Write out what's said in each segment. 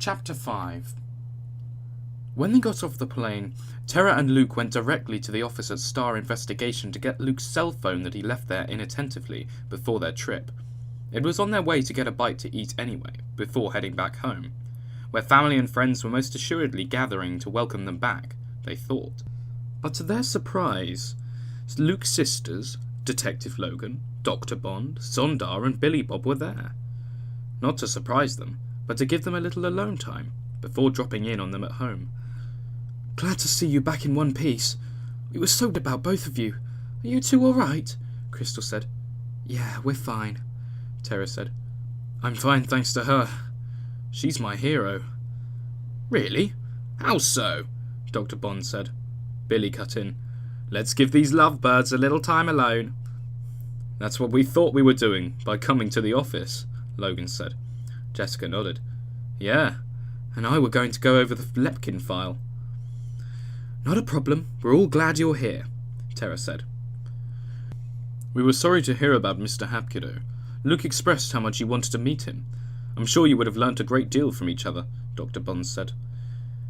Chapter 5. When they got off the plane, Tara and Luke went directly to the office at Star Investigation to get Luke's cell phone that he left there inattentively before their trip. It was on their way to get a bite to eat anyway, before heading back home, where family and friends were most assuredly gathering to welcome them back, they thought. But to their surprise, Luke's sisters, Detective Logan, Dr. Bond, Sondar and Billy Bob were there. Not to surprise them, but to give them a little alone time, before dropping in on them at home. "Glad to see you back in one piece. We were so about both of you. Are you two all right?" Crystal said. "Yeah, we're fine," Tara said. "I'm fine thanks to her. She's my hero." "Really? How so?" Dr. Bond said. Billy cut in. "Let's give these lovebirds a little time alone." "That's what we thought we were doing by coming to the office," Logan said. Jessica nodded. "Yeah, and I were going to go over the Lepkin file." "Not a problem. We're all glad you're here," Tara said. "We were sorry to hear about Mr. Hapkido. Luke expressed how much you wanted to meet him. I'm sure you would have learnt a great deal from each other," Dr. Bond said.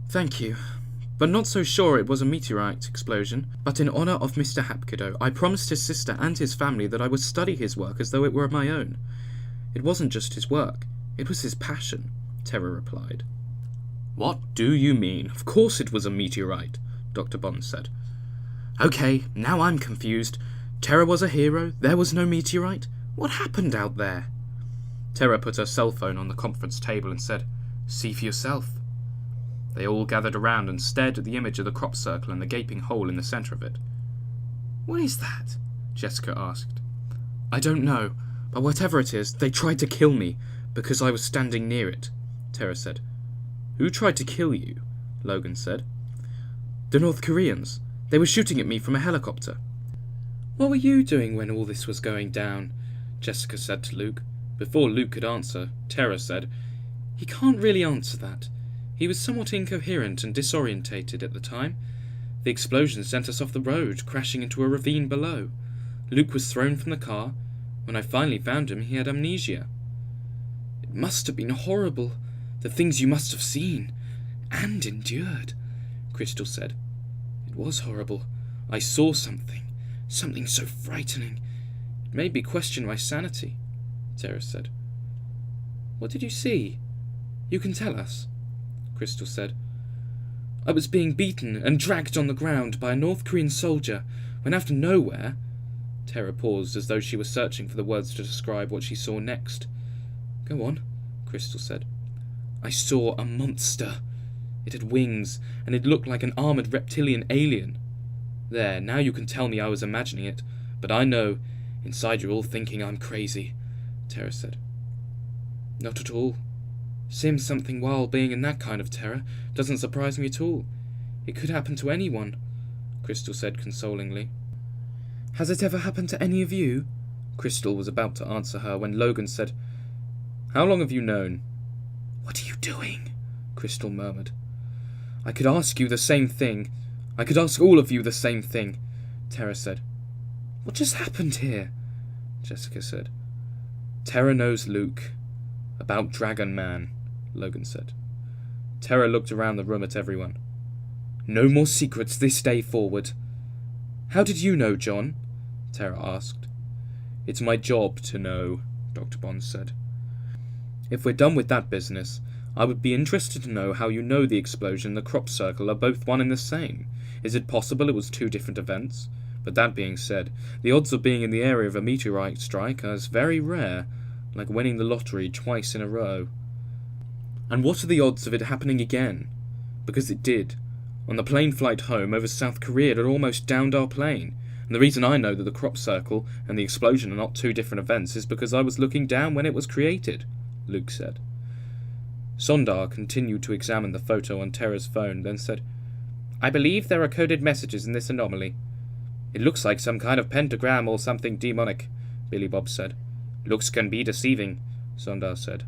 "Thank you, but not so sure it was a meteorite explosion. But in honour of Mr. Hapkido, I promised his sister and his family that I would study his work as though it were my own. It wasn't just his work, it was his passion," Tara replied. "What do you mean? Of course it was a meteorite," Dr. Bond said. "Okay, now I'm confused. Tara was a hero, there was no meteorite. What happened out there?" Tara put her cell phone on the conference table and said, "See for yourself." They all gathered around and stared at the image of the crop circle and the gaping hole in the centre of it. "What is that?" Jessica asked. "I don't know, but whatever it is, they tried to kill me because I was standing near it," Tara said. "Who tried to kill you?" Logan said. "The North Koreans. They were shooting at me from a helicopter." "What were you doing when all this was going down?" Jessica said to Luke. Before Luke could answer, Tara said, "He can't really answer that. He was somewhat incoherent and disorientated at the time. The explosion sent us off the road, crashing into a ravine below. Luke was thrown from the car. When I finally found him, he had amnesia." "It must have been horrible, the things you must have seen and endured," Crystal said. "It was horrible. I saw something so frightening. It made me question my sanity," Tara said. "What did you see? You can tell us," Crystal said. "I was being beaten and dragged on the ground by a North Korean soldier when out of nowhere—" Tara paused as though she were searching for the words to describe what she saw next. "Go on," Crystal said. "I saw a monster. It had wings, and it looked like an armoured reptilian alien. There, now you can tell me I was imagining it, but I know, inside you're all thinking I'm crazy," Tara said. "Not at all. Seeing something while being in that kind of terror doesn't surprise me at all. It could happen to anyone," Crystal said consolingly. "Has it ever happened to any of you?" Crystal was about to answer her when Logan said, "How long have you known?" "What are you doing?" Crystal murmured. "I could ask you the same thing. I could ask all of you the same thing," Tara said. "What just happened here?" Jessica said. "Tara knows Luke. About DragonMan," Logan said. Tara looked around the room at everyone. "No more secrets this day forward." "How did you know, John?" Tara asked. "It's my job to know," Dr. Bond said. "If we're done with that business, I would be interested to know how you know the explosion and the crop circle are both one and the same. Is it possible it was two different events? But that being said, the odds of being in the area of a meteorite strike are very rare, like winning the lottery twice in a row." "And what are the odds of it happening again?" "Because it did. On the plane flight home over South Korea, it almost downed our plane. And the reason I know that the crop circle and the explosion are not two different events is because I was looking down when it was created," Luke said. Sondar continued to examine the photo on Tara's phone, then said, "I believe there are coded messages in this anomaly." "It looks like some kind of pentagram or something demonic," Billy Bob said. "Looks can be deceiving," Sondar said.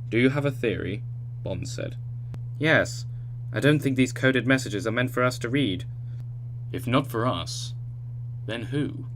"Do you have a theory?" Bond said. "Yes. I don't think these coded messages are meant for us to read." "If not for us, then who?"